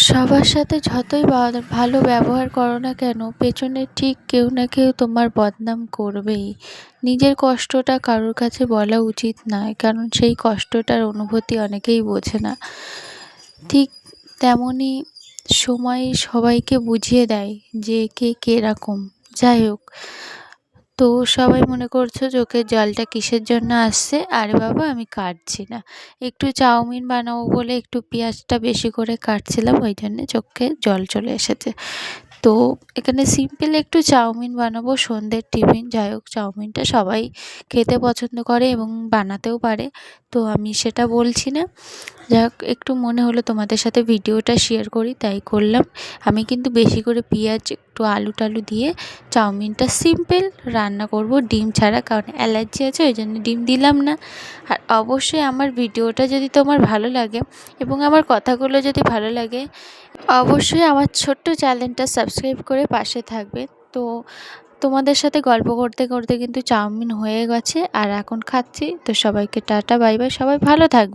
সবার সাথে যতই ভালো ব্যবহার করো না কেন, পেছনে ঠিক কেউ না কেউ তোমার বদনাম করবেই। নিজের কষ্টটা কারোর কাছে বলা উচিত নয়, কারণ সেই কষ্টটার অনুভূতি অনেকেই বোঝে না। ঠিক তেমনই সময় সবাইকে বুঝিয়ে দেয় যে কে কীরকম। যাই হোক, তো সবাই মনে করছো চোখের জলটা কিসের জন্য আসছে। আরে বাবা, আমি কাটছি না, একটু চাউমিন বানাবো বলে একটু পেঁয়াজটা বেশি করে কাটছিলাম, ওই জন্যে চোখে জল চলে এসেছে। তো এখানে সিম্পল একটু চাউমিন বানাবো, সন্ধ্যের টিফিন। যাই হোক, চাউমিনটা সবাই খেতে পছন্দ করে এবং বানাতেও পারে, তো আমি সেটা বলছি না। যাই হোক, একটু মনে হলো তোমাদের সাথে ভিডিওটা শেয়ার করি, তাই করলাম। আমি কিন্তু বেশি করে পেঁয়াজ, একটু আলু টালু দিয়ে চাউমিনটা সিম্পল রান্না করব, ডিম ছাড়া, কারণ অ্যালার্জি আছে, ওই জন্য ডিম দিলাম না। আর অবশ্যই আমার ভিডিওটা যদি তোমার ভালো লাগে এবং আমার কথাগুলো যদি ভালো লাগে, অবশ্যই আমার ছোট্ট চ্যানেলটা সাবস্ক্রাইব করে পাশে থাকবে। তো তোমাদের সাথে গল্প করতে করতে কিন্তু চাউমিন হয়ে গেছে, আর এখন খাচ্ছি। তো সবাইকে টাটা, বাই বাই, সবাই ভালো থাকবে।